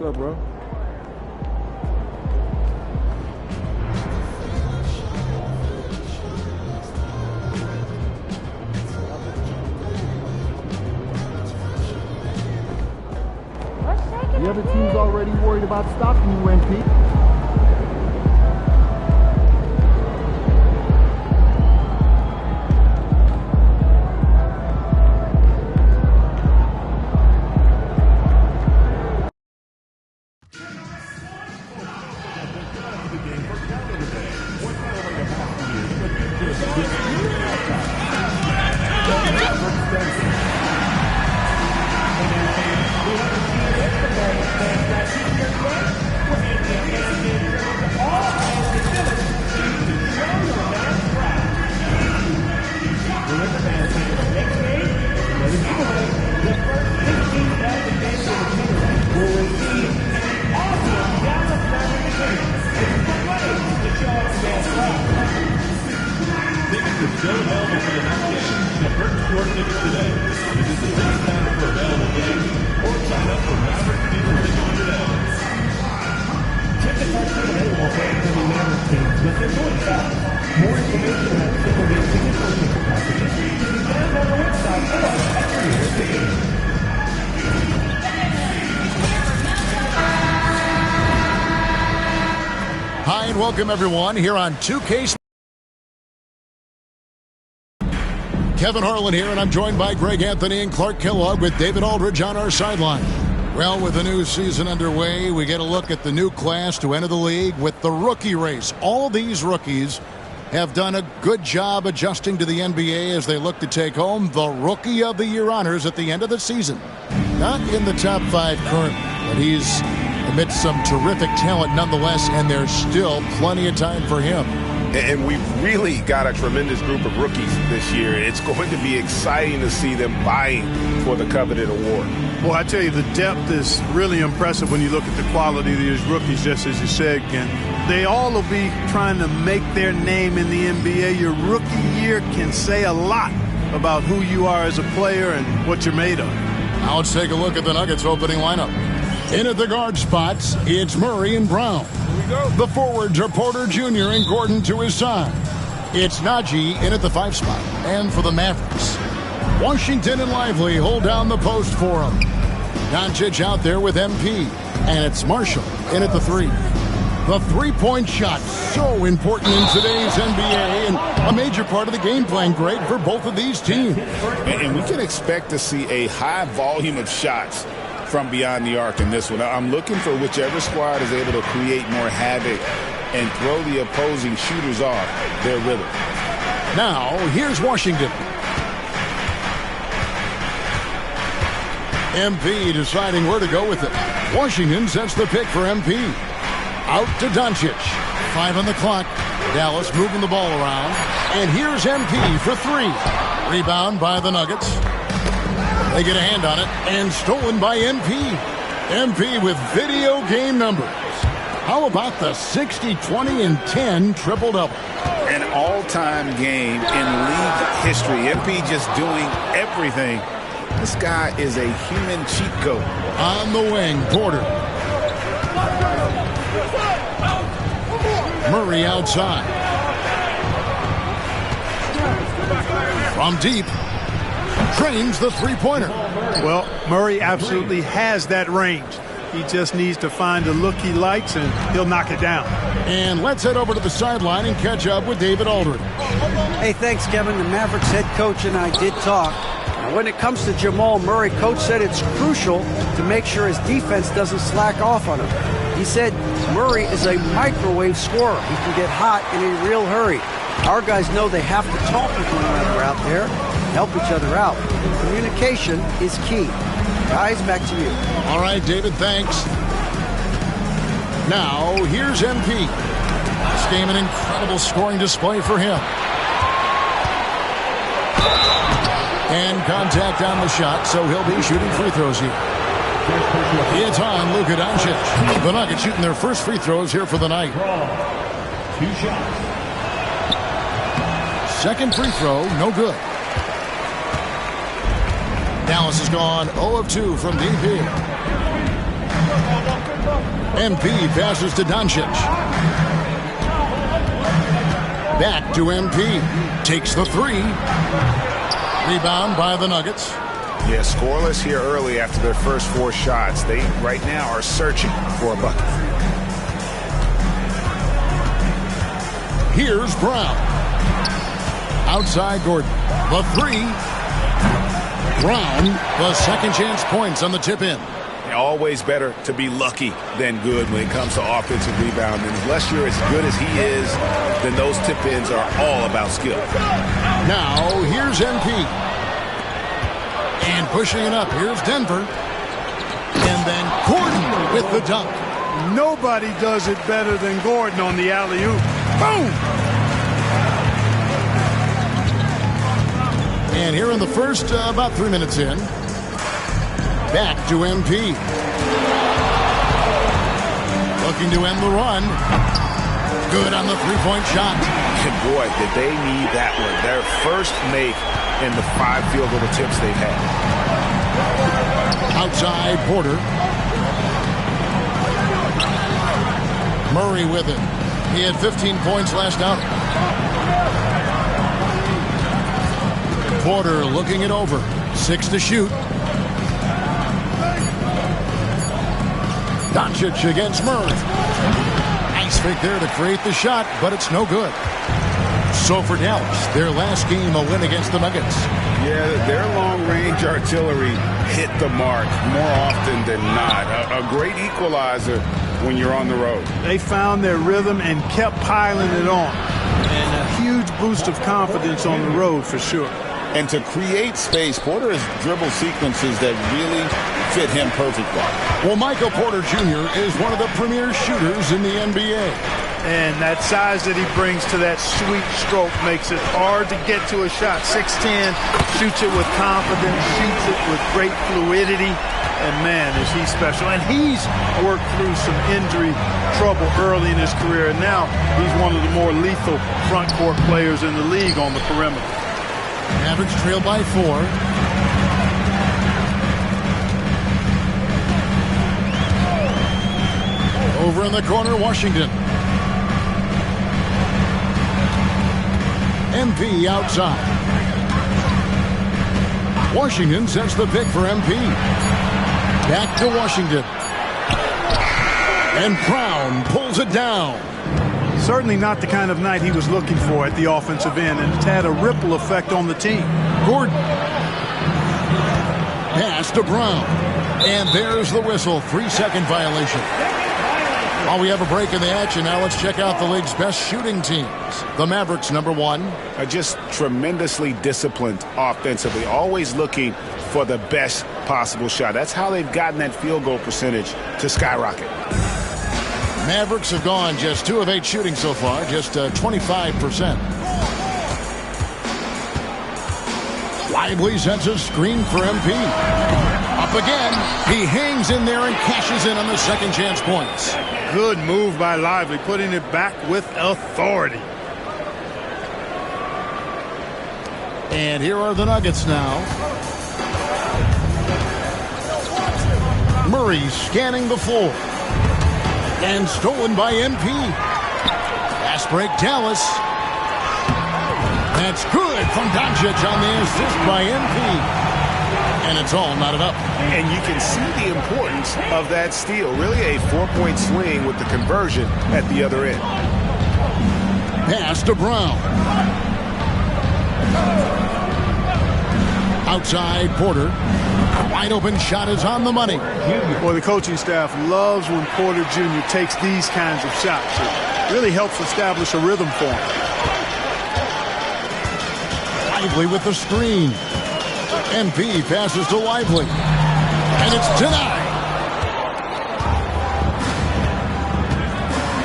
up, bro? The other team's already worried about stopping you, MP. Hi and welcome everyone here on 2K. Kevin Harlan here, and I'm joined by Greg Anthony and Clark Kellogg with David Aldridge on our sideline. Well, with the new season underway, we get a look at the new class to enter the league with the rookie race. All these rookies have done a good job adjusting to the NBA as they look to take home the Rookie of the Year honors at the end of the season. Not in the top 5 currently, but he's amidst some terrific talent nonetheless, and there's still plenty of time for him. And we've really got a tremendous group of rookies this year. It's going to be exciting to see them vying for the coveted award. Well, I tell you, the depth is really impressive when you look at the quality of these rookies, just as you said, Ken. They all will be trying to make their name in the NBA. Your rookie year can say a lot about who you are as a player and what you're made of. Now let's take a look at the Nuggets opening lineup. In at the guard spots, it's Murray and Brown. The forwards are Porter Jr. and Gordon to his side. It's Najee in at the 5 spot. And for the Mavericks, Washington and Lively hold down the post for him. Doncic out there with MP. And it's Marshall in at the 3. The three-point shot, so important in today's NBA, and a major part of the game plan, Greg, for both of these teams. And we can expect to see a high volume of shots from beyond the arc in this one. I'm looking for whichever squad is able to create more havoc and throw the opposing shooters off their rhythm. Now, here's Washington. MP deciding where to go with it. Washington sets the pick for MP. Out to Doncic. 5 on the clock. Dallas moving the ball around. And here's MP for 3. Rebound by the Nuggets. They get a hand on it, and stolen by MP. MP with video game numbers. How about the 60, 20, and 10 triple-double? An all-time game in league history. MP just doing everything. This guy is a human cheat code. On the wing, Porter. Murray outside. From deep. Drains the three-pointer. Well, Murray absolutely has that range. He just needs to find the look he likes, and he'll knock it down. And let's head over to the sideline and catch up with David Aldridge. Hey, thanks, Kevin. The Mavericks head coach and I did talk. Now, when it comes to Jamal Murray, coach said it's crucial to make sure his defense doesn't slack off on him. He said Murray is a microwave scorer. He can get hot in a real hurry. Our guys know they have to talk with one another out there, help each other out. Communication is key. Guys, back to you. All right, David, thanks. Now, here's MP. This game an incredible scoring display for him. And contact on the shot, so he'll be shooting free throws here. It's on Luka Doncic. The Nuggets shooting their first free throws here for the night. 2 shots. Second free throw, no good. Dallas has gone 0 of 2 from deep here. MP passes to Doncic. Back to MP. Takes the three. Rebound by the Nuggets. Yeah, scoreless here early after their first 4 shots. They right now are searching for a bucket. Here's Brown. Outside Gordon. The three. Brown, the second chance points on the tip in. Always better to be lucky than good when it comes to offensive rebounding. Unless you're as good as he is, then those tip-ins are all about skill. Now, here's MP. And pushing it up, here's Denver. And then Gordon with the dunk. Nobody does it better than Gordon on the alley-oop. Boom! And here in the first, about 3 minutes in, back to MP. Looking to end the run. Good on the three-point shot. And boy, did they need that one. Their first make in the 5 field goal attempts they've had. Outside Porter. Murray with it. He had 15 points last outing. Porter looking it over. 6 to shoot. Doncic against Murray. Nice fake there to create the shot, but it's no good. So for Dallas, their last game, a win against the Nuggets. Yeah, their long-range artillery hit the mark more often than not. A great equalizer when you're on the road. They found their rhythm and kept piling it on. And a huge boost of confidence on the road for sure. And to create space, Porter has dribble sequences that really fit him perfectly. Well, Michael Porter Jr. is one of the premier shooters in the NBA. And that size that he brings to that sweet stroke makes it hard to get to a shot. 6'10", shoots it with confidence, shoots it with great fluidity. And man, is he special. And he's worked through some injury trouble early in his career. And now he's one of the more lethal front court players in the league on the perimeter. Mavericks trail by 4. Over in the corner, Washington. MP outside. Washington sets the pick for MP. Back to Washington. And Brown pulls it down. Certainly not the kind of night he was looking for at the offensive end, and it's had a ripple effect on the team. Gordon. Pass to Brown. And there's the whistle. 3-second violation. While we have a break in the action, now let's check out the league's best shooting teams. The Mavericks, number 1. Are just tremendously disciplined offensively, always looking for the best possible shot. That's how they've gotten that field goal percentage to skyrocket. Mavericks have gone just 2 of 8 shooting so far, just 25%. Lively sets a screen for MP. Up again. He hangs in there and cashes in on the second chance points. Good move by Lively, putting it back with authority. And here are the Nuggets now. Murray scanning the floor. And stolen by MP. Fast break, Dallas. That's good from Doncic on the assist by MP. And it's all knotted up. And you can see the importance of that steal. Really a 4-point swing with the conversion at the other end. Pass to Brown. Outside Porter. Wide open shot is on the money. Well, the coaching staff loves when Porter Jr. takes these kinds of shots. It really helps establish a rhythm for him. Lively with the screen. MP passes to Lively. And it's denied.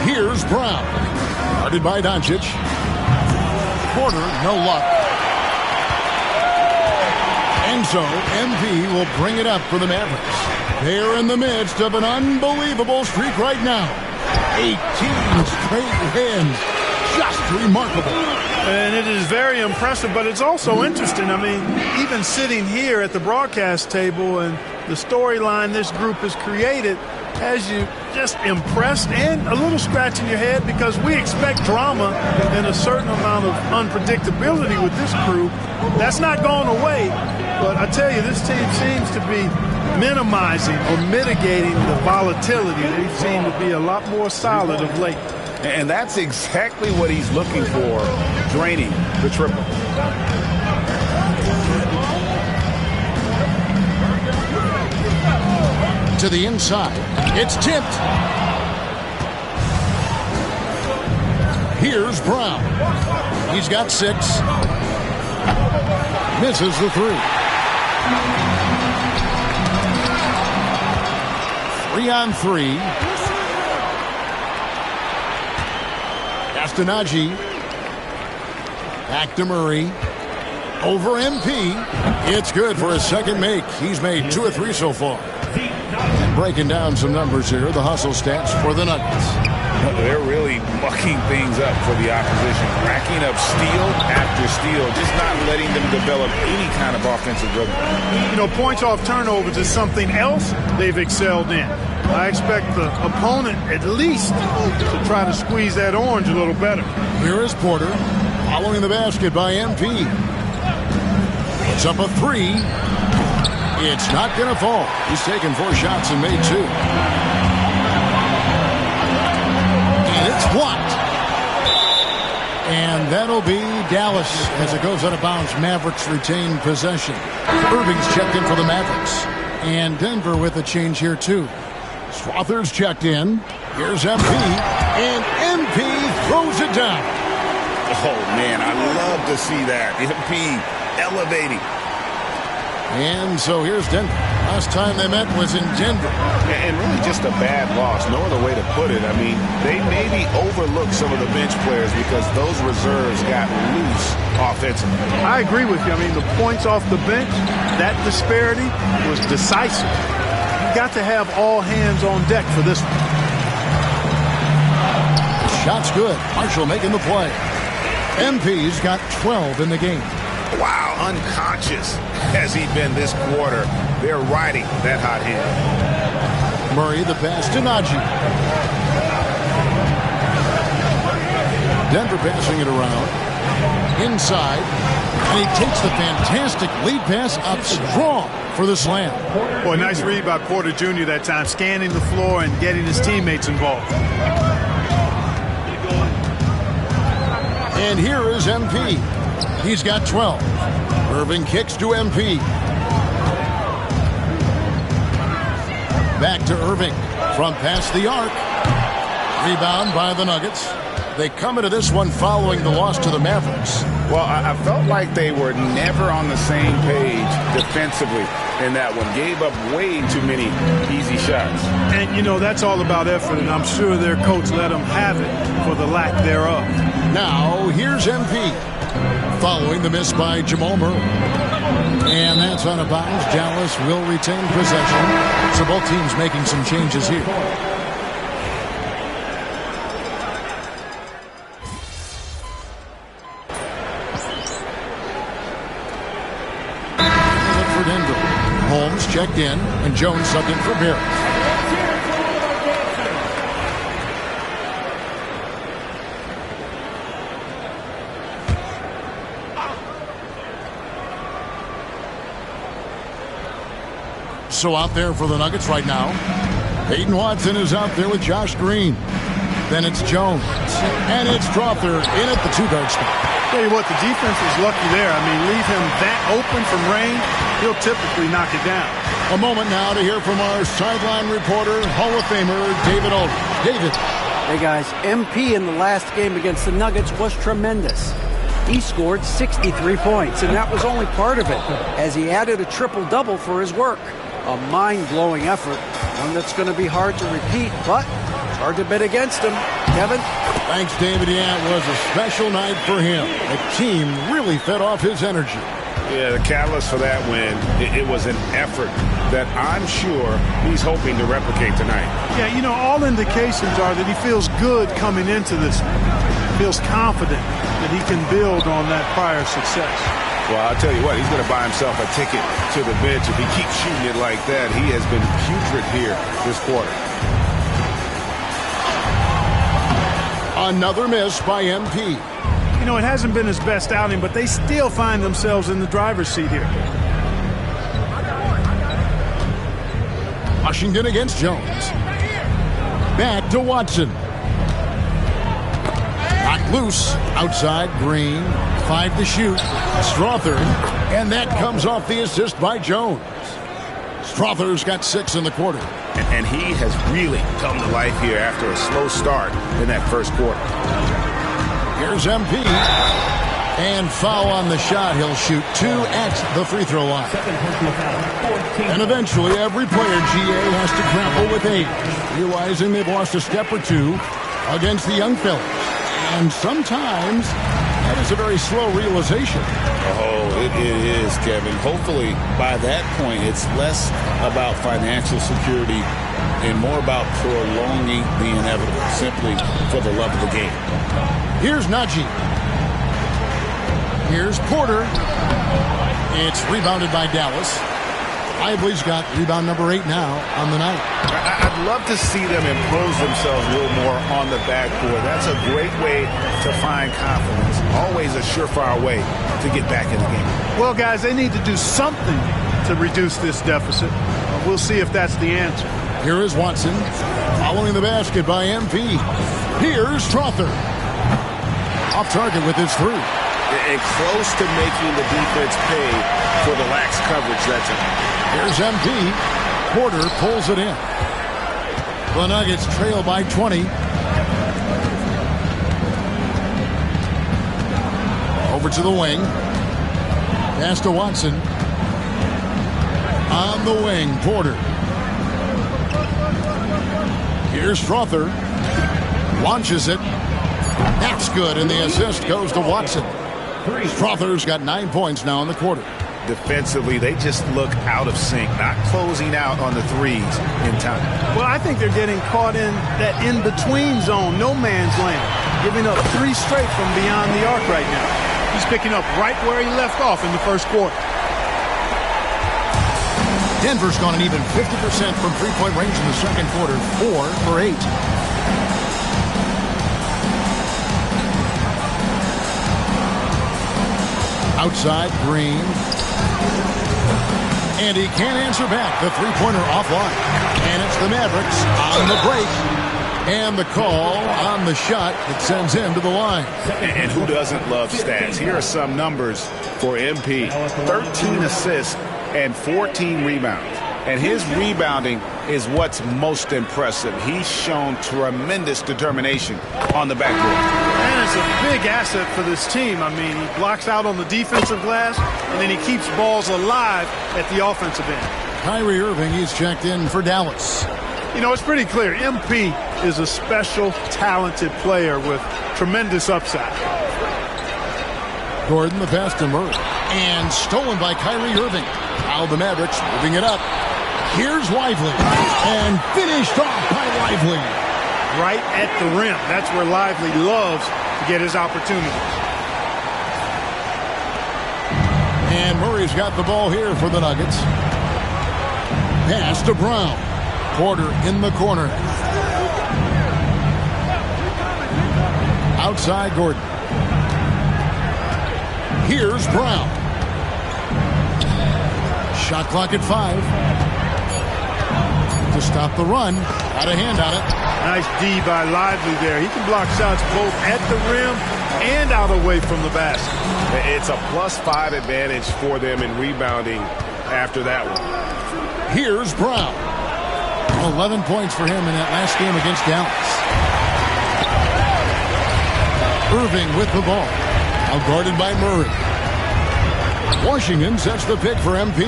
Here's Brown. Guarded by Doncic. Porter, no luck. And so, MP will bring it up for the Mavericks. They're in the midst of an unbelievable streak right now. 18 straight wins. Just remarkable. And it is very impressive, but it's also interesting. I mean, even sitting here at the broadcast table and the storyline this group has created, has you just impressed and a little scratch in your head, because we expect drama and a certain amount of unpredictability with this crew. That's not going away, but I tell you, this team seems to be minimizing or mitigating the volatility. They seem to be a lot more solid of late. And that's exactly what he's looking for, draining the triple. To the inside. It's tipped. Here's Brown. He's got 6. Misses the 3. 3-on-3. Castanagi. Back to Murray. Over MP. It's good for his second make. He's made 2 of 3 so far. And breaking down some numbers here, the hustle stats for the Nuggets. They're really mucking things up for the opposition, racking up steal after steal, just not letting them develop any kind of offensive rhythm. You know, points off turnovers is something else they've excelled in. I expect the opponent at least to try to squeeze that orange a little better. Here is Porter, following the basket by MP. It's up a 3. It's not going to fall. He's taken 4 shots and made 2. And it's blocked. And that'll be Dallas as it goes out of bounds. Mavericks retain possession. Irving's checked in for the Mavericks. And Denver with a change here too. Strother's checked in. Here's MP. And MP throws it down. Oh, man, I love to see that. MP elevating. And so here's Denver. Last time they met was in Denver. And really just a bad loss. No other way to put it. I mean, they maybe overlooked some of the bench players because those reserves got loose offensively. I agree with you. I mean, the points off the bench, that disparity was decisive. You got to have all hands on deck for this one. The shot's good. Marshall making the play. MP's got 12 in the game. Wow, unconscious has he been this quarter. They're riding that hot hand. Murray, the pass to Najee. Denver passing it around. Inside. And he takes the fantastic lead pass up strong for the slam. Boy, nice read by Porter Jr. that time, scanning the floor and getting his teammates involved. And here is MP. He's got 12. Irving kicks to MP. Back to Irving from past the arc. Rebound by the Nuggets. They come into this one following the loss to the Mavericks. Well, I felt like they were never on the same page defensively in that one. Gave up way too many easy shots. And, you know, that's all about effort, and I'm sure their coach let them have it for the lack thereof. Now, here's MP. Following the miss by Jamal Murray. And that's out of bounds. Dallas will retain possession. So both teams making some changes here. For Denver. Holmes checked in, and Jones subbed in for Barrett. So out there for the Nuggets right now. Peyton Watson is out there with Josh Green. Then it's Jones. And it's Strother in at the 2-guard spot. Tell you what, the defense was lucky there. I mean, leave him that open from range, he'll typically knock it down. A moment now to hear from our sideline reporter, Hall of Famer David Aldridge. David. Hey guys, MP in the last game against the Nuggets was tremendous. He scored 63 points, and that was only part of it, as he added a triple-double for his work. A mind-blowing effort, one that's going to be hard to repeat, but it's hard to bet against him. Kevin? Thanks, David. Yeah, it was a special night for him. The team really fed off his energy. Yeah, the catalyst for that win, it was an effort that I'm sure he's hoping to replicate tonight. Yeah, you know, all indications are that he feels good coming into this one. Feels confident that he can build on that prior success. Well, I'll tell you what, he's going to buy himself a ticket to the bench if he keeps shooting it like that. He has been putrid here this quarter. Another miss by MP. You know, it hasn't been his best outing, but they still find themselves in the driver's seat here. Washington against Jones. Back to Watson. Knocked loose. Outside, Green. 5 to shoot. Strother. And that comes off the assist by Jones. Strother's got 6 in the quarter. And he has really come to life here after a slow start in that first quarter. Here's MP. And foul on the shot. He'll shoot 2 at the free throw line. And eventually, every player, GA, has to grapple with age, realizing they've lost a step or two against the young fellas. And sometimes, that is a very slow realization. Oh, it is, Kevin. Hopefully, by that point, it's less about financial security and more about prolonging the inevitable, simply for the love of the game. Here's Najee. Here's Porter. It's rebounded by Dallas. Lively's got rebound number 8 now on the night. I'd love to see them impose themselves a little more on the backboard. That's a great way to find confidence. Always a surefire way to get back in the game. Well, guys, they need to do something to reduce this deficit. We'll see if that's the answer. Here is Watson. Following the basket by MP. Here's Strother. Off target with his 3. And close to making the defense pay for the lax coverage that's in. Here's MP. Porter pulls it in. The Nuggets trail by 20. Over to the wing. Pass to Watson. On the wing, Porter. Here's Strother. Launches it. That's good, and the assist goes to Watson. Strother's got 9 points now in the quarter. Defensively, they just look out of sync, not closing out on the threes in time. Well, I think they're getting caught in that in-between zone, no man's land, giving up 3 straight from beyond the arc right now. He's picking up right where he left off in the first quarter. Denver's gone an even 50% from three-point range in the second quarter, 4 for 8. Outside, Green. And he can't answer back. The three-pointer offline. And it's the Mavericks on the break. And the call on the shot that sends him to the line. And who doesn't love stats? Here are some numbers for MP. 13 assists and 14 rebounds. And his rebounding is what's most impressive. He's shown tremendous determination on the backboard. And it's a big asset for this team. I mean, he blocks out on the defensive glass, and then he keeps balls alive at the offensive end. Kyrie Irving, he's checked in for Dallas. You know, it's pretty clear. MP is a special, talented player with tremendous upside. Gordon, the pass to Murray. And stolen by Kyrie Irving. Now the Mavericks moving it up. Here's Lively. And finished off by Lively. Right at the rim. That's where Lively loves to get his opportunities. And Murray's got the ball here for the Nuggets. Pass to Brown. Porter in the corner. Outside Gordon. Here's Brown. Shot clock at 5. To stop the run. Got a hand on it. Nice D by Lively there. He can block shots both at the rim and out away from the basket. It's a +5 advantage for them in rebounding after that one. Here's Brown. 11 points for him in that last game against Dallas. Irving with the ball. Now guarded by Murray. Washington sets the pick for MP.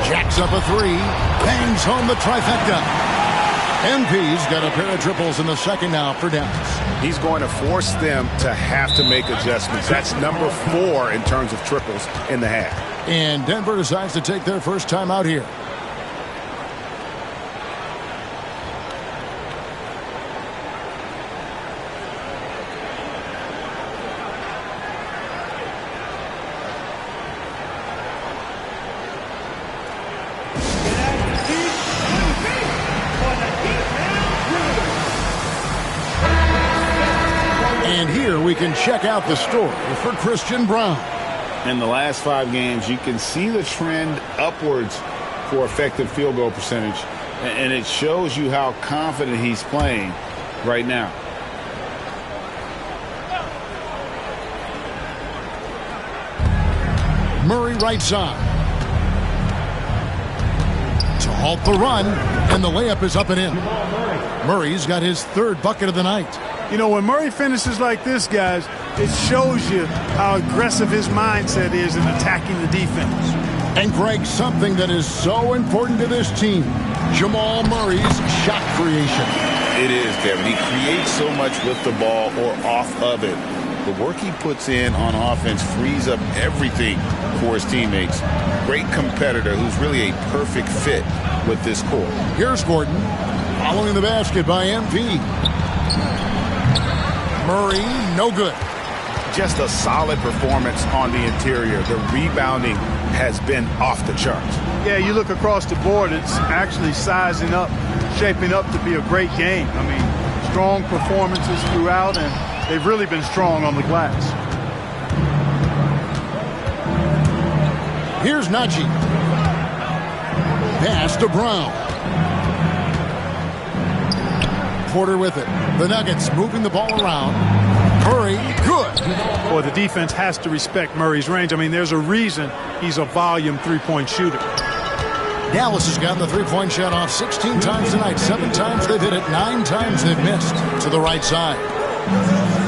Jacks up a 3. Bangs home the trifecta. MP's got a pair of triples in the second now for Dallas. He's going to force them to have to make adjustments. That's number 4 in terms of triples in the half. And Denver decides to take their first time out here. And here we can check out the story for Christian Brown. In the last 5 games, you can see the trend upwards for effective field goal percentage, and it shows you how confident he's playing right now. Murray right side. To halt the run, and the layup is up and in. Murray's got his 3rd bucket of the night. You know, when Murray finishes like this, guys, it shows you how aggressive his mindset is in attacking the defense. And Greg, something that is so important to this team, Jamal Murray's shot creation. It is, Kevin. He creates so much with the ball or off of it. The work he puts in on offense frees up everything for his teammates. Great competitor who's really a perfect fit with this core. Here's Gordon, following the basket by MP. Murray, no good. Just a solid performance on the interior. The rebounding has been off the charts. Yeah, you look across the board, it's actually sizing up, shaping up to be a great game. I mean, strong performances throughout, and they've really been strong on the glass. Here's Najee. Pass to Brown. Porter with it. The Nuggets moving the ball around. Murray, good. Boy, the defense has to respect Murray's range. I mean, there's a reason he's a volume three-point shooter. Dallas has gotten the three-point shot off 16 times tonight. 7 times they've hit it. 9 times they've missed. To the right side.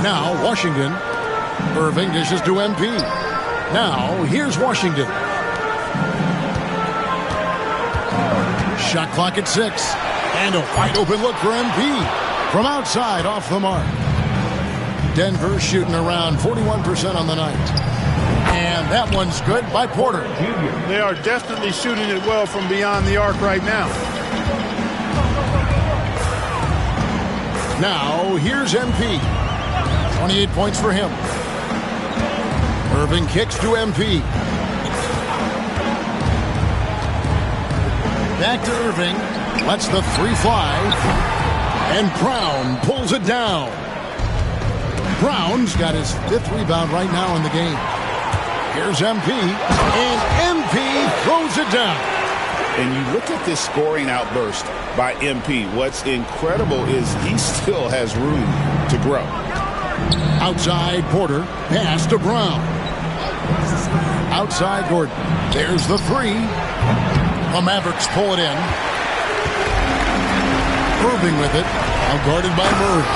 Now, Washington. Irving dishes to MP. Now, here's Washington. Shot clock at 6. And a wide open look for MP. From outside, off the mark. Denver shooting around 41% on the night. And that one's good by Porter. They are definitely shooting it well from beyond the arc right now. Now, here's MP. 28 points for him. Irving kicks to MP. Back to Irving. Lets the 3 fly. And Brown pulls it down. Brown's got his 5th rebound right now in the game. Here's MP. And MP throws it down. And you look at this scoring outburst by MP. What's incredible is he still has room to grow. Outside Porter. Pass to Brown. Outside Gordon. There's the 3. The Mavericks pull it in. Irving with it. Now guarded by Murray.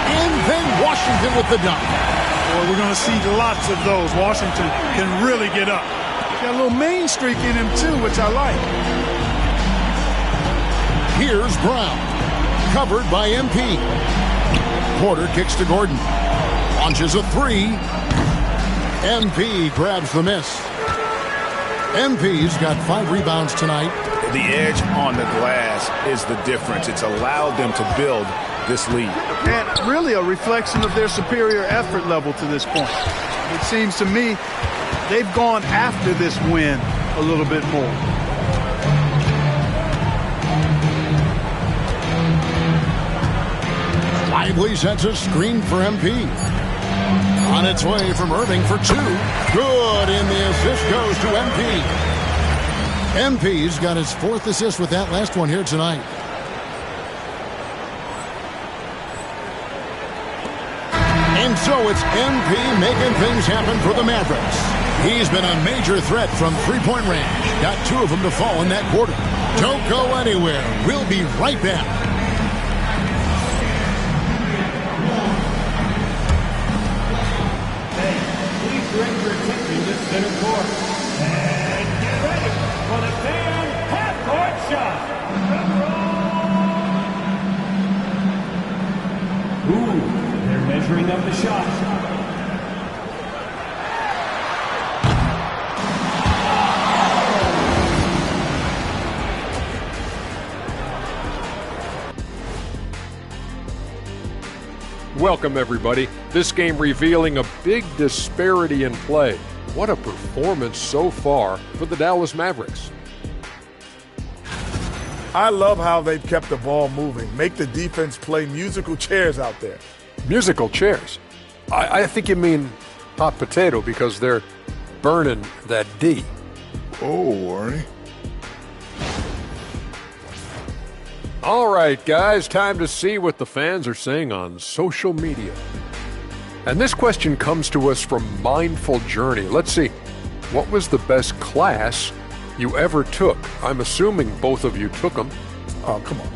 And then Washington with the dunk. Well, we're going to see lots of those. Washington can really get up. Got a little main streak in him, too, which I like. Here's Brown. Covered by MP. Porter kicks to Gordon. Launches a 3. MP grabs the miss. MP's got 5 rebounds tonight. The edge on the glass is the difference. It's allowed them to build this lead. And really a reflection of their superior effort level to this point. It seems to me they've gone after this win a little bit more. Lively sets a screen for MP. On its way from Irving for 2. Good, and the assist goes to MP. MP's got his 4th assist with that last one here tonight. And so it's MP making things happen for the Mavericks. He's been a major threat from 3-point range. Got 2 of them to fall in that quarter. Don't go anywhere. We'll be right back. Please direct your attention to center court. And get ready for the fan half-court shot. Ooh, they're measuring up the shot. Welcome, everybody. This game revealing a big disparity in play. What a performance so far for the Dallas Mavericks. I love how they've kept the ball moving. Make the defense play musical chairs out there. Musical chairs. I think you mean hot potato because they're burning that D. Oh, Arnie. All right, guys, time to see what the fans are saying on social media. And this question comes to us from Mindful Journey. Let's see. What was the best class you ever took? I'm assuming both of you took them. Oh, come on.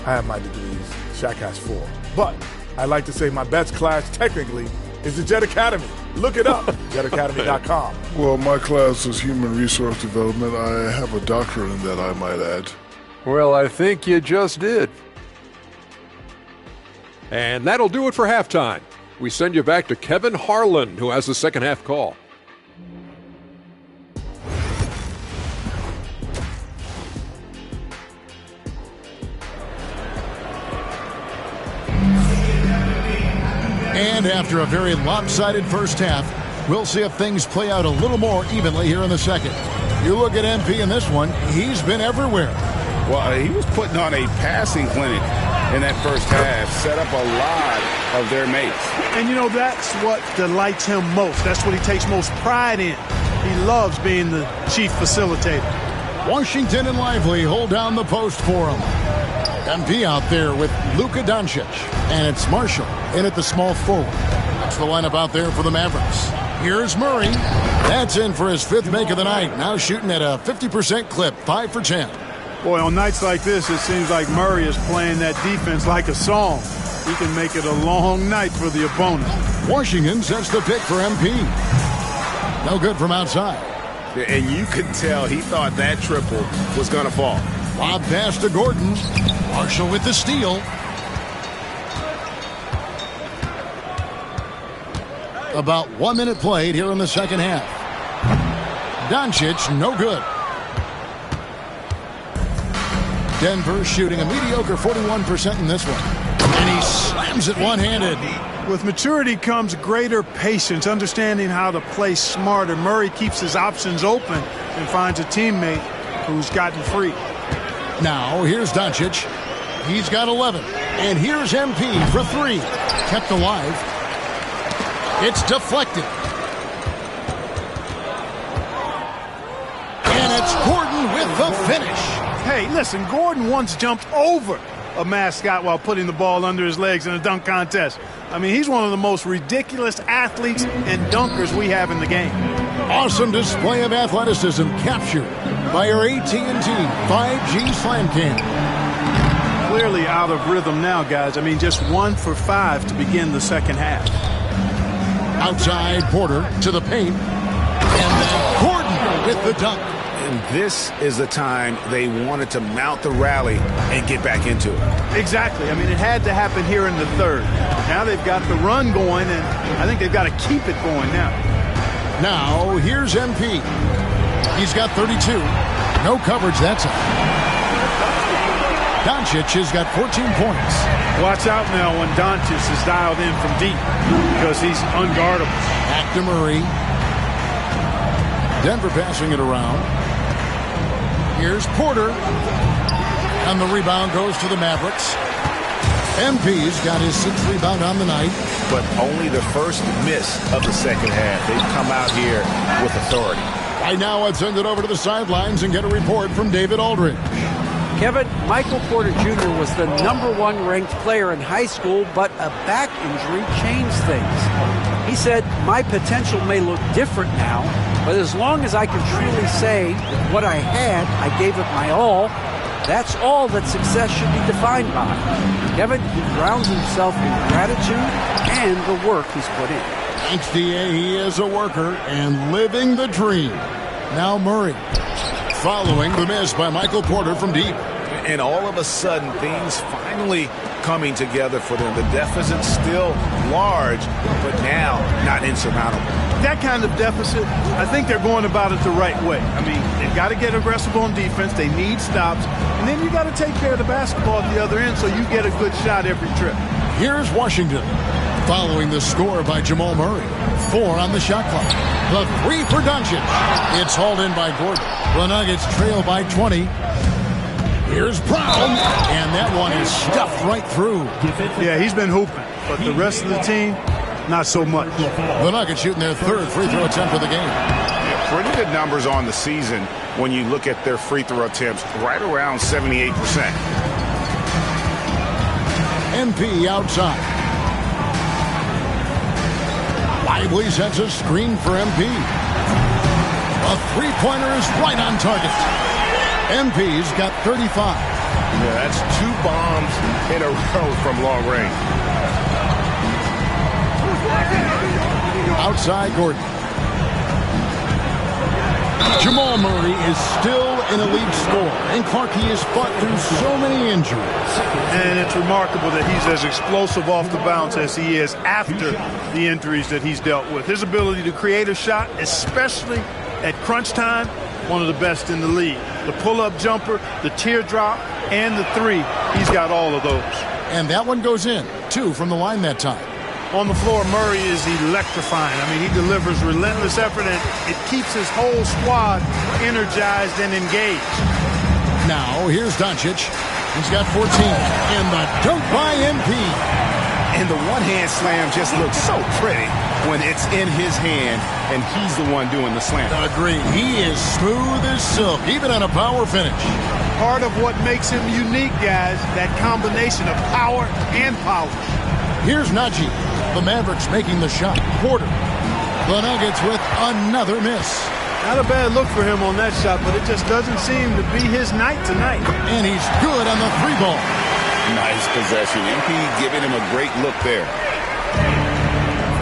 I have my degrees. Shaq has 4. But I'd like to say my best class technically is the Jet Academy. Look it up. JetAcademy.com. Well, my class is human resource development. I have a doctorate in that, I might add. Well, I think you just did. And that'll do it for halftime. We send you back to Kevin Harlan, who has the second half call. And after a very lopsided first half, we'll see if things play out a little more evenly here in the second. You look at MP in this one, he's been everywhere. Well, he was putting on a passing clinic in that first half, set up a lot of their mates. And, you know, that's what delights him most. That's what he takes most pride in. He loves being the chief facilitator. Washington and Lively hold down the post for him. MP out there with Luka Doncic, and it's Marshall in at the small forward. That's the lineup out there for the Mavericks. Here's Murray. That's in for his 5th make of the night. Now shooting at a 50% clip, 5 for 10. Boy, on nights like this, it seems like Murray is playing that defense like a song. He can make it a long night for the opponent. Washington sets the pick for MP. No good from outside. And you could tell he thought that triple was going to fall. Lob pass to Gordon. Marshall with the steal. About 1 minute played here in the second half. Doncic, no good. Denver shooting a mediocre 41% in this one. And he slams it one-handed. With maturity comes greater patience, understanding how to play smarter. Murray keeps his options open and finds a teammate who's gotten free. Now, here's Doncic. He's got 11. And here's MP for 3. Kept alive. It's deflected. And it's Gordon with the finish. Hey, listen, Gordon once jumped over a mascot while putting the ball under his legs in a dunk contest. I mean, he's one of the most ridiculous athletes and dunkers we have in the game. Awesome display of athleticism captured by our AT&T 5G Slam Cam. Clearly out of rhythm now, guys. I mean, just 1 for 5 to begin the second half. Outside Porter to the paint. And then Gordon with the dunk. And this is the time they wanted to mount the rally and get back into it. Exactly. I mean, it had to happen here in the third. Now they've got the run going, and I think they've got to keep it going now. Now, here's MP. He's got 32. No coverage, that's it. Doncic has got 14 points. Watch out now when Doncic is dialed in from deep because he's unguardable. Back to Murray. Denver passing it around. Here's Porter. And the rebound goes to the Mavericks. MP's got his 6th rebound on the night. But only the first miss of the second half. They've come out here with authority. Right now, let's send it over to the sidelines and get a report from David Aldridge. Kevin, Michael Porter Jr. was the #1 ranked player in high school, but a back injury changed things. He said, "My potential may look different now, but as long as I can truly say that what I had, I gave it my all, that's all that success should be defined by." Kevin, he grounds himself in gratitude and the work he's put in. Thanks, DA. He is a worker and living the dream. Now Murray, following the miss by Michael Porter from deep. And all of a sudden, things finally coming together for them. The deficit's still large, but now not insurmountable. That kind of deficit, I think they're going about it the right way. I mean, they've got to get aggressive on defense. They need stops. And then you got to take care of the basketball at the other end so you get a good shot every trip. Here's Washington, following the score by Jamal Murray. 4 on the shot clock. The 3 for Doncic. It's hauled in by Gordon. The Nuggets trail by 20. Here's Brown, and that one is stuffed right through. Yeah, he's been hooping, but the rest of the team, not so much. The Nuggets shooting their third free throw attempt of the game. Yeah, pretty good numbers on the season when you look at their free throw attempts, right around 78%. MP outside. Lively sets a screen for MP. A three-pointer is right on target. MP's got 35. Yeah, that's 2 bombs in a row from long range. Outside Gordon. Jamal Murray is still an elite scorer, and Clark, he has fought through so many injuries. And it's remarkable that he's as explosive off the bounce as he is after the injuries that he's dealt with. His ability to create a shot, especially at crunch time, one of the best in the league. The pull-up jumper, the teardrop, and the three, he's got all of those. And that one goes in, 2 from the line that time. On the floor, Murray is electrifying. I mean, he delivers relentless effort, and it keeps his whole squad energized and engaged. Now, here's Doncic. He's got 14. And the dunk by MP. And the one-hand slam just looks so pretty when it's in his hand and he's the one doing the slam. Agreed. He is smooth as silk, even on a power finish. Part of what makes him unique, guys, that combination of power and polish. Here's Najee. The Mavericks making the shot. Porter. The Nuggets with another miss. Not a bad look for him on that shot, but it just doesn't seem to be his night tonight. And he's good on the 3-ball. Nice possession. MP giving him a great look there.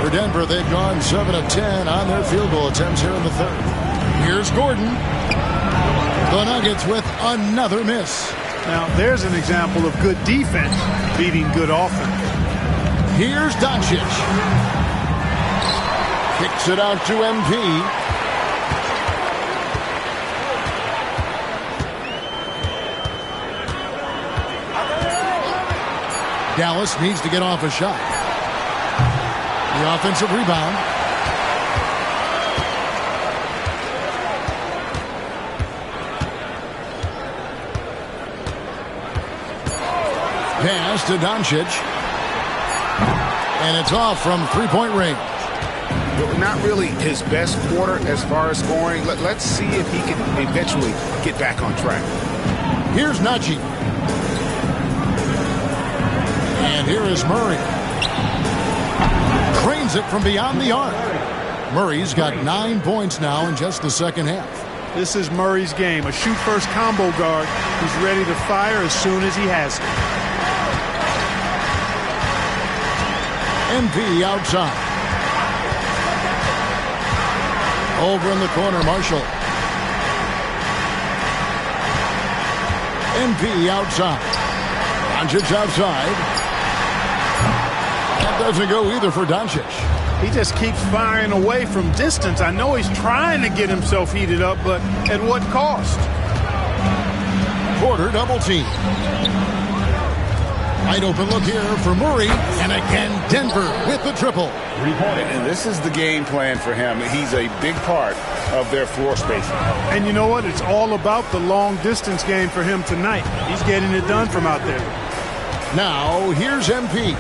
For Denver, they've gone 7 of 10 on their field goal attempts here in the third. Here's Gordon. The Nuggets with another miss. Now, there's an example of good defense beating good offense. Here's Doncic. Kicks it out to MP. Dallas needs to get off a shot. The offensive rebound. Pass to Doncic. And it's off from 3-point range. Not really his best quarter as far as scoring. Let's see if he can eventually get back on track. Here's Najee. And here is Murray. Cranes it from beyond the arc. Murray's got 9 points now in just the second half. This is Murray's game. A shoot-first combo guard who's ready to fire as soon as he has it. MP outside. Over in the corner, Marshall. MP outside. Doncic outside. That doesn't go either for Doncic. He just keeps firing away from distance. I know he's trying to get himself heated up, but at what cost? Porter double team. Wide open look here for Murray. And again, Denver with the triple. And this is the game plan for him. He's a big part of their floor spacing. And you know what? It's all about the long distance game for him tonight. He's getting it done from out there. Now, here's MP.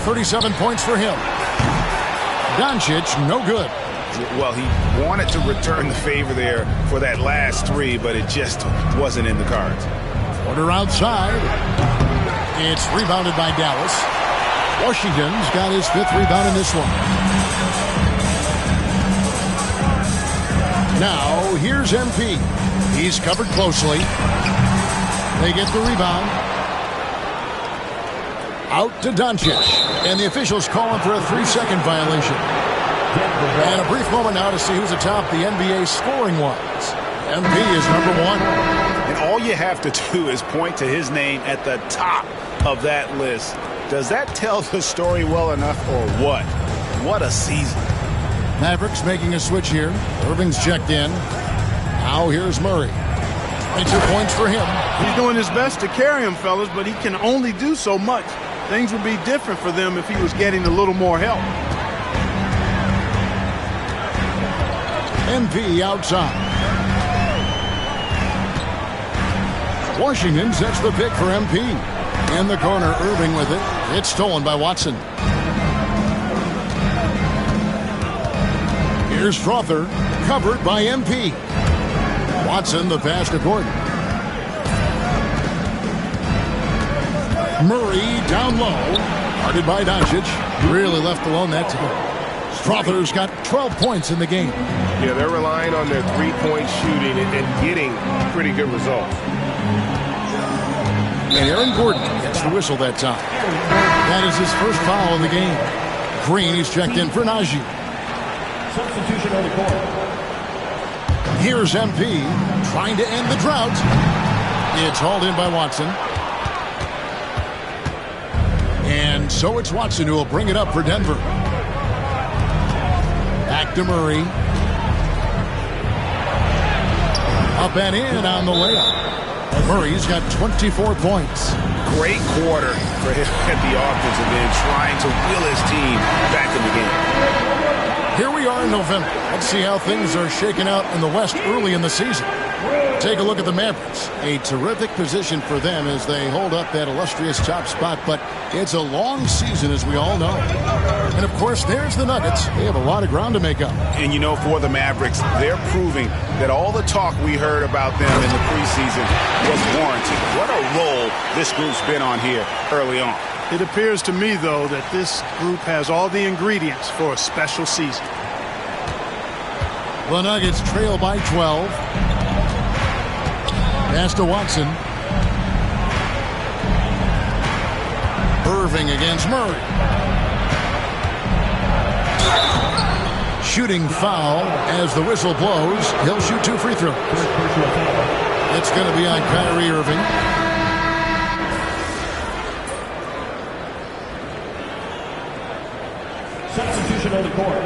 37 points for him. Doncic, no good. Well, he wanted to return the favor there for that last 3, but it just wasn't in the cards. Porter outside. It's rebounded by Dallas. Washington's got his 5th rebound in this one. Now, here's MP. He's covered closely. They get the rebound. Out to Doncic. And the officials calling for a 3-second violation. And a brief moment now to see who's atop the NBA scoring ones. MP is number 1. And all you have to do is point to his name at the top of that list. Does that tell the story well enough or what? What a season. Mavericks making a switch here. Irving's checked in. Now here's Murray. 22 points for him. He's doing his best to carry him, fellas, but he can only do so much. Things would be different for them if he was getting a little more help. MP outside. Washington sets the pick for MP. In the corner, Irving with it. It's stolen by Watson. Here's Strother, covered by MP. Watson, the pass to Gordon. Murray down low, guarded by Doncic. Really left alone that time. Strother's got 12 points in the game. Yeah, they're relying on their three-point shooting and getting pretty good results. And Aaron Gordon gets the whistle that time. That is his first foul in the game. Green is checked in for Najee. Substitution on the court. Here's MP trying to end the drought. It's hauled in by Watson. And so it's Watson who will bring it up for Denver. Back to Murray. Up and in on the layup. Murray's got 24 points. Great quarter for him at the offensive end, trying to will his team back in the game. Here we are in November. Let's see how things are shaking out in the West early in the season. Take a look at the Mavericks. A terrific position for them as they hold up that illustrious top spot, but it's a long season, as we all know. And, of course, there's the Nuggets. They have a lot of ground to make up. And, you know, for the Mavericks, they're proving that all the talk we heard about them in the preseason was warranted. What a role this group's been on here early on. It appears to me, though, that this group has all the ingredients for a special season. The Nuggets trail by 12. Pass to Watson. Irving against Murray. Shooting foul as the whistle blows. He'll shoot 2 free throws. It's going to be on Kyrie Irving. Substitution on the court.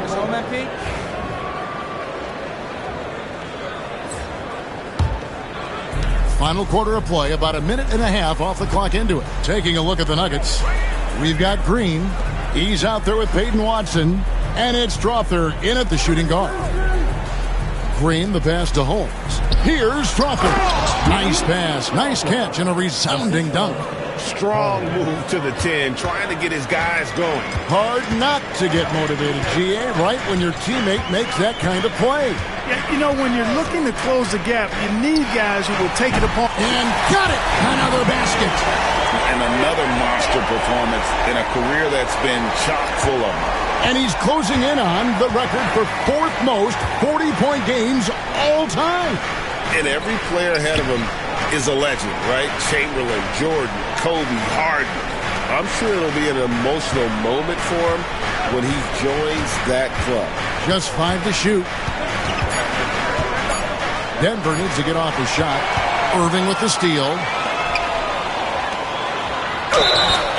Final quarter of play, about a minute and a half off the clock into it. Taking a look at the Nuggets, we've got Green. He's out there with Peyton Watson, and it's Strother in at the shooting guard. Green, the pass to Holmes. Here's Strother. Nice pass, nice catch, and a resounding dunk. Strong move to the 10, trying to get his guys going. Hard not to get motivated, GA, right when your teammate makes that kind of play. Yeah, you know, when you're looking to close the gap, you need guys who will take it upon. And got it! Another basket. And another monster performance in a career that's been chock full of them. And he's closing in on the record for 4th most 40-point games all time. And every player ahead of him is a legend, right? Chamberlain, Jordan, Kobe, Harden. I'm sure it'll be an emotional moment for him when he joins that club. Just 5 to shoot. Denver needs to get off his shot. Irving with the steal.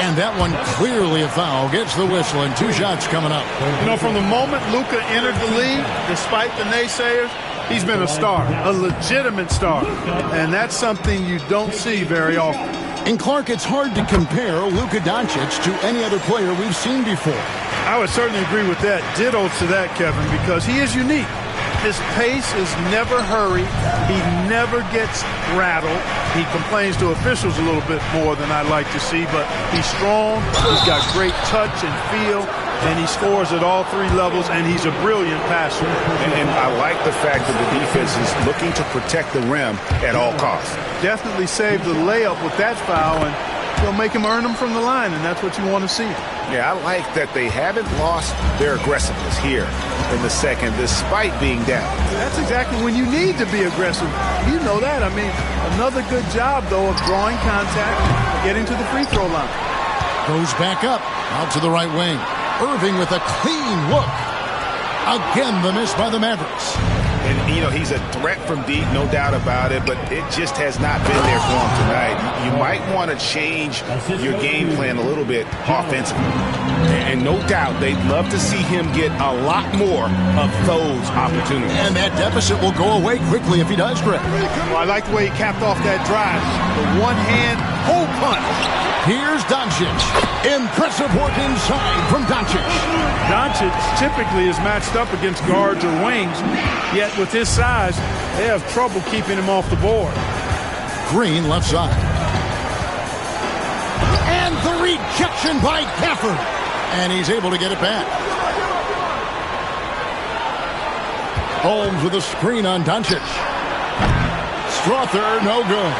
And that one clearly a foul. Gets the whistle and 2 shots coming up. You know, from the moment Luka entered the league, despite the naysayers, he's been a star, a legitimate star. And that's something you don't see very often. And Clark, it's hard to compare Luka Doncic to any other player we've seen before. I would certainly agree with that. Ditto to that, Kevin, because he is unique. His pace is never hurried. He never gets rattled. He complains to officials a little bit more than I'd like to see, but he's strong. He's got great touch and feel, and he scores at all 3 levels, and he's a brilliant passer. And I like the fact that the defense is looking to protect the rim at all costs. Definitely saved the layup with that foul, and he'll make him earn them from the line, and that's what you want to see. Yeah, I like that they haven't lost their aggressiveness here in the second, despite being down. That's exactly when you need to be aggressive. You know that. I mean, another good job, though, of drawing contact, getting to the free throw line. Goes back up, out to the right wing. Irving with a clean look. Again, the miss by the Mavericks. And, you know, he's a threat from deep, no doubt about it, but it just has not been there for him tonight. You might want to change your game plan a little bit offensively. And no doubt they'd love to see him get a lot more of those opportunities. And that deficit will go away quickly if he does, Greg. Well, I like the way he capped off that drive. The one-hand hole punch. Here's Doncic. Impressive work inside from Doncic. Doncic typically is matched up against guards or wings, yet with his size, they have trouble keeping him off the board. Green left side. And the rejection by Gafford. And he's able to get it back. Holmes with a screen on Doncic. Strother, no good.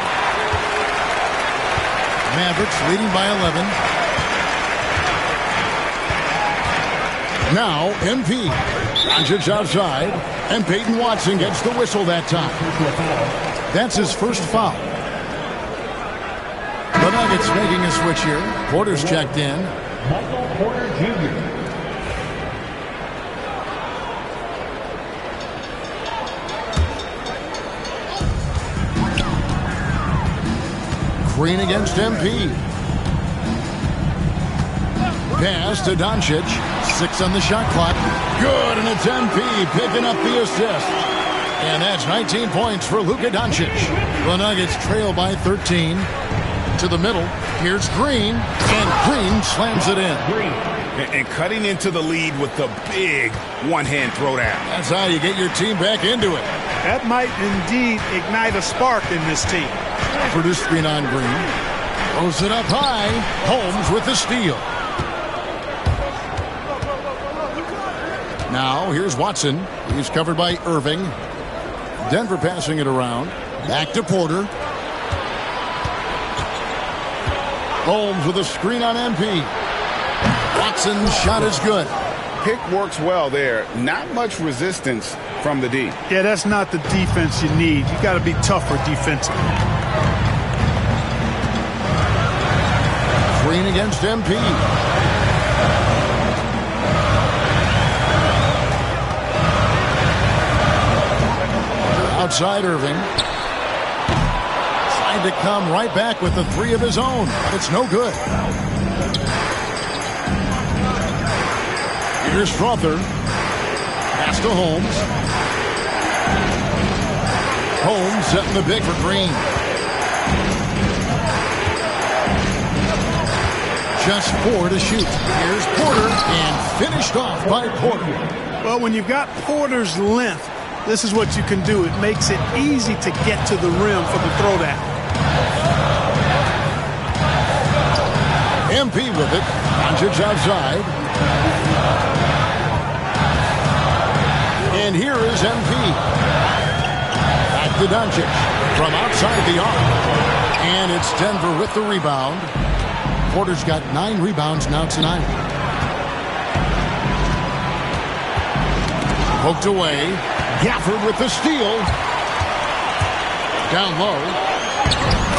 Mavericks leading by 11. Now, MP. Doncic outside, and Peyton Watson gets the whistle that time. That's his first foul. The Nuggets making a switch here. Porter's checked in. Michael Porter Jr. Green against MP. Pass to Doncic. 6 on the shot clock. Good, and it's MP picking up the assist. And that's 19 points for Luka Doncic. The Nuggets trail by 13. To the middle. Here's Green. And Green slams it in. And cutting into the lead with the big one-hand throwdown. That's how you get your team back into it. That might indeed ignite a spark in this team. For the screen on Green. Throws it up high. Holmes with the steal. Now, here's Watson. He's covered by Irving. Denver passing it around. Back to Porter. Holmes with a screen on MP. Watson's shot is good. Pick works well there. Not much resistance from the D. Yeah, that's not the defense you need. You got to be tougher defensively. Green against MP. Outside Irving. Trying to come right back with the 3 of his own. It's no good. Here's Strother. Pass to Holmes. Holmes setting the big for Green. Just 4 to shoot. Here's Porter, and finished off by Porter. Well, when you've got Porter's length, this is what you can do. It makes it easy to get to the rim for the throwdown. MP with it. Doncic outside. And here is MP. Back to Doncic from outside the arc. And it's Denver with the rebound. Porter's got 9 rebounds now tonight. Poked away. Gafford with the steal. Down low.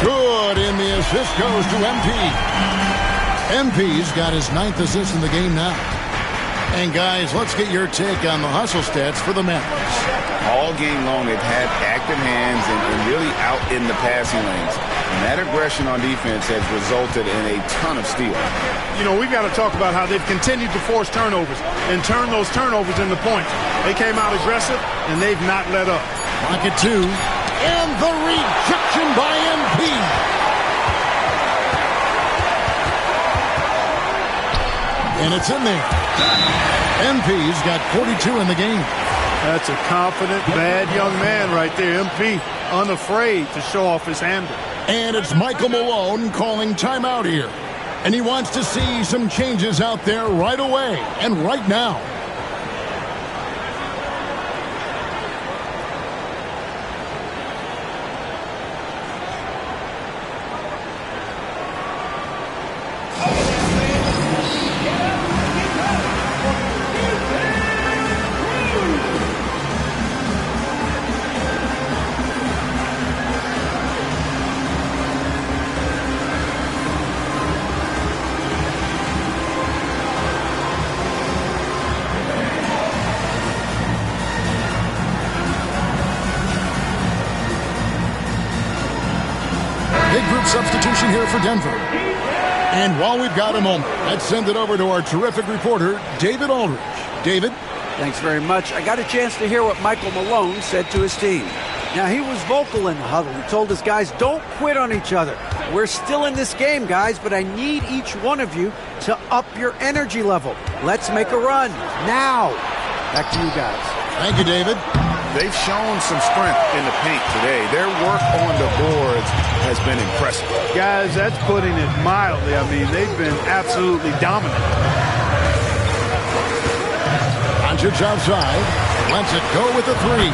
Good, and the assist goes to MP. MP's got his 9th assist in the game now. And guys, let's get your take on the hustle stats for the Mavericks. All game long, they've had active hands and really out in the passing lanes. And that aggression on defense has resulted in a ton of steals. You know, we've got to talk about how they've continued to force turnovers and turn those turnovers into points. They came out aggressive, and they've not let up. Pocket 2. And the rejection by MP. And it's in there. MP's got 42 in the game. That's a confident, bad young man right there. MP, unafraid to show off his handle. And it's Michael Malone calling timeout here. And he wants to see some changes out there right away and right now. Substitution here for Denver. And while we've got a moment, let's send it over to our terrific reporter, David Aldridge. David? Thanks very much. I got a chance to hear what Michael Malone said to his team. Now, he was vocal in the huddle. He told his guys, don't quit on each other. We're still in this game, guys, but I need each one of you to up your energy level. Let's make a run. Now. Back to you guys. Thank you, David. They've shown some strength in the paint today. Their work on the boards has been impressive. Guys, that's putting it mildly. I mean, they've been absolutely dominant. Doncic outside. Lets it go with the three.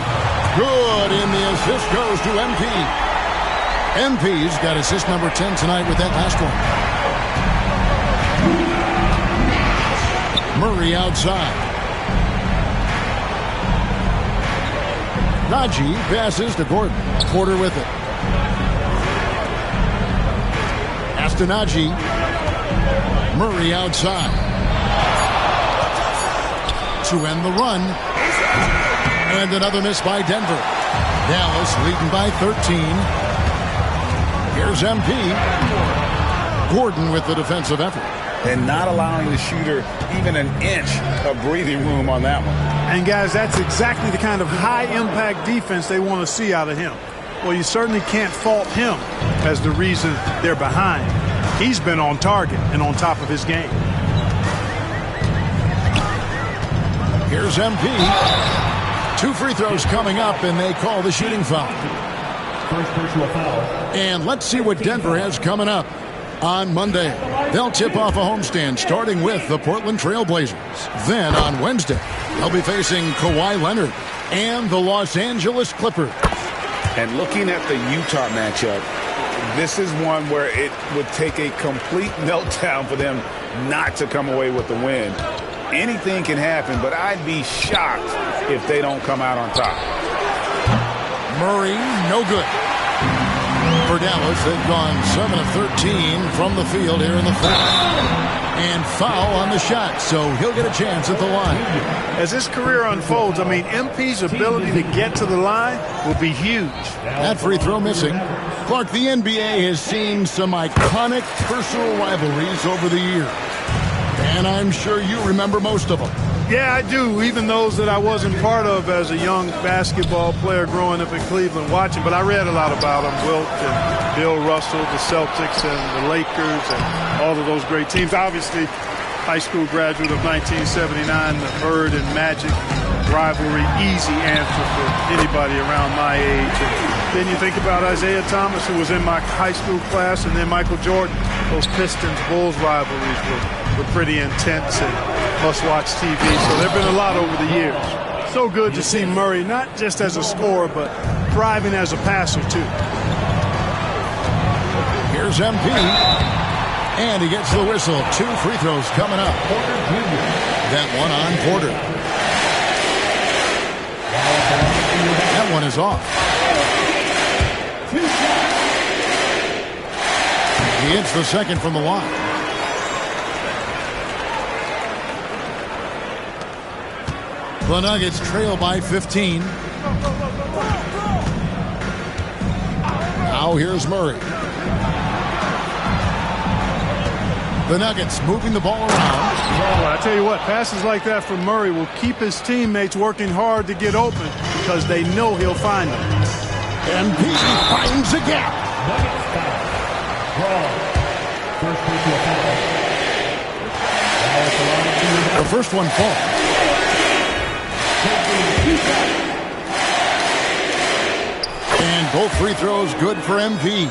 Good, and the assist goes to MP. MP's got assist number 10 tonight with that last one. Murray outside. Najee passes to Gordon. Porter with it. Pass to Najee. Murray outside. To end the run. And another miss by Denver. Dallas leading by 13. Here's MP. Gordon with the defensive effort. And not allowing the shooter even an inch of breathing room on that one. And, guys, that's exactly the kind of high-impact defense they want to see out of him. Well, you certainly can't fault him as the reason they're behind. He's been on target and on top of his game. Here's MP. 2 free throws coming up, and they call the shooting foul. First personal foul. And let's see what Denver has coming up on Monday. They'll tip off a homestand starting with the Portland Trail Blazers. Then on Wednesday, they'll be facing Kawhi Leonard and the Los Angeles Clippers. And looking at the Utah matchup, this is one where it would take a complete meltdown for them not to come away with the win. Anything can happen, but I'd be shocked if they don't come out on top. Murray, no good. For Dallas, they've gone 7 of 13 from the field here in the fourth. And foul on the shot, so he'll get a chance at the line. As his career unfolds, I mean, MP's ability to get to the line will be huge. That free throw missing. Clark, the NBA has seen some iconic personal rivalries over the years. And I'm sure you remember most of them. Yeah, I do, even those that I wasn't part of as a young basketball player growing up in Cleveland watching. But I read a lot about them, Wilt and Bill Russell, the Celtics and the Lakers and all of those great teams. Obviously, high school graduate of 1979, the Bird and Magic rivalry, easy answer for anybody around my age. And then you think about Isaiah Thomas, who was in my high school class, and then Michael Jordan. Those Pistons-Bulls rivalries were pretty intense and must-watch TV. So there have been a lot over the years. So good to see Murray, not just as a scorer, but thriving as a passer, too. Here's MP. And he gets the whistle. 2 free throws coming up. That one on Porter. That one is off. He hits the second from the line. The Nuggets trail by 15. Now here's Murray. The Nuggets moving the ball around. Well, I tell you what, passes like that from Murray will keep his teammates working hard to get open because they know he'll find them. And he finds a gap. The first one falls. And both free throws good for MP.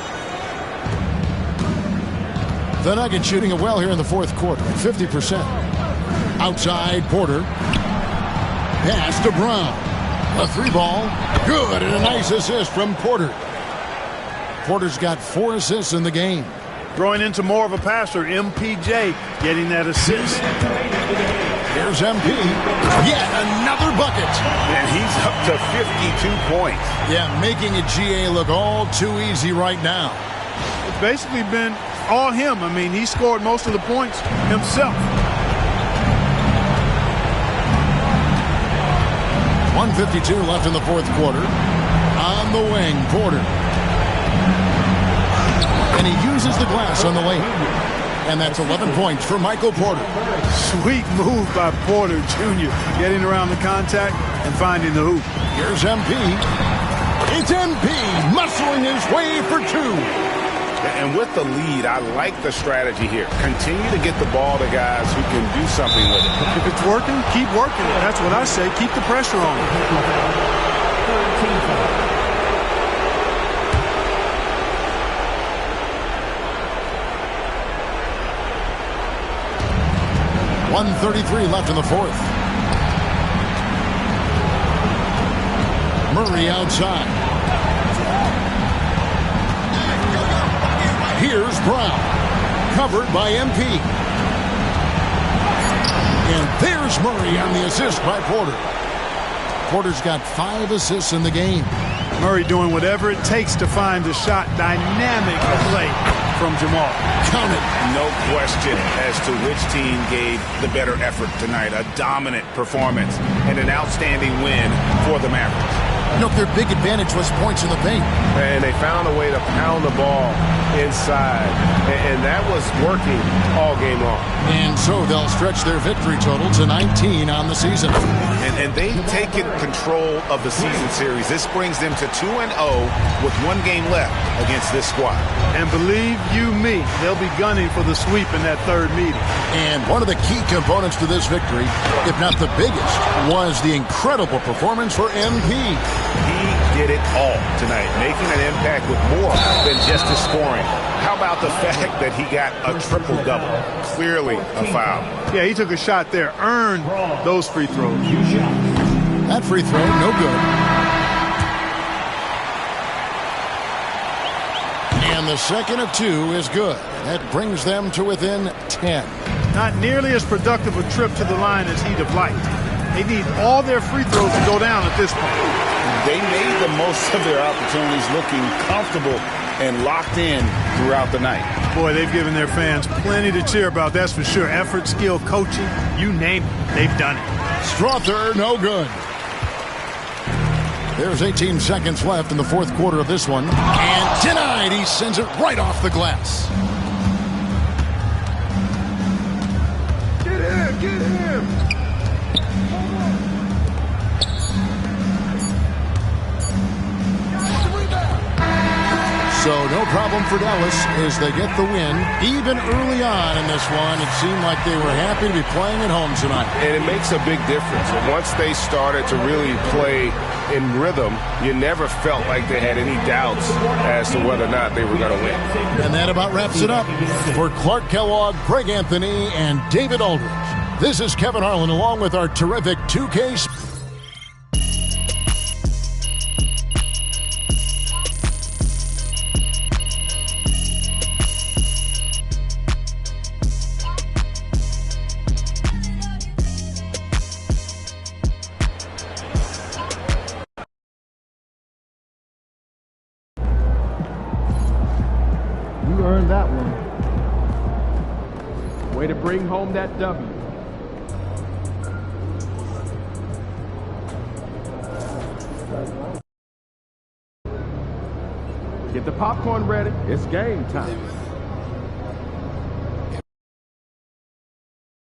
The Nuggets shooting it well here in the fourth quarter, 50%. Outside, Porter. Pass to Brown. A 3-ball. Good, and a nice assist from Porter. Porter's got 4 assists in the game. Growing into more of a passer, MPJ getting that assist. Here's MP. Yet another bucket. And he's up to 52 points. Yeah, making a GA look all too easy right now. It's basically been all him. I mean, he scored most of the points himself. 1:52 left in the fourth quarter. On the wing, Porter. And he uses the glass on the lane. And that's 11 points for Michael Porter. Sweet move by Porter Jr. Getting around the contact and finding the hoop. Here's MP. It's MP muscling his way for 2. And with the lead, I like the strategy here. Continue to get the ball to guys who can do something with it. If it's working, keep working. That's what I say. Keep the pressure on. .133 left in the fourth. Murray outside. Here's Brown. Covered by MP. And there's Murray on the assist by Porter. Porter's got 5 assists in the game. Murray doing whatever it takes to find the shot. Dynamic play from Jamal. Count it. No question as to which team gave the better effort tonight. A dominant performance and an outstanding win for the Mavericks. Look, their big advantage was points in the paint. And they found a way to pound the ball inside. And that was working all game long. And so they'll stretch their victory total to 19 on the season. And they've taken control of the season series. This brings them to 2-0 with 1 game left against this squad. And believe you me, they'll be gunning for the sweep in that 3rd meeting. And one of the key components to this victory, if not the biggest, was the incredible performance for MP. He did it all tonight, making an impact with more than just his scoring. How about the fact that he got a triple-double? Clearly a foul. Yeah, he took a shot there, earned those free throws. That free throw, no good. And the second of 2 is good. That brings them to within 10. Not nearly as productive a trip to the line as he'd have liked. They need all their free throws to go down at this point. They made the most of their opportunities, looking comfortable and locked in throughout the night. Boy, they've given their fans plenty to cheer about, that's for sure. Effort, skill, coaching, you name it, they've done it. Strother, no good. There's 18 seconds left in the 4th quarter of this one. And denied. He sends it right off the glass. Get him! Get him! So no problem for Dallas as they get the win. Even early on in this one, it seemed like they were happy to be playing at home tonight. And it makes a big difference. Once they started to really play in rhythm, you never felt like they had any doubts as to whether or not they were going to win. And that about wraps it up. For Clark Kellogg, Greg Anthony, and David Aldridge, this is Kevin Harlan along with our terrific 2K earned that one. Way to bring home that W. Get the popcorn ready. It's game time.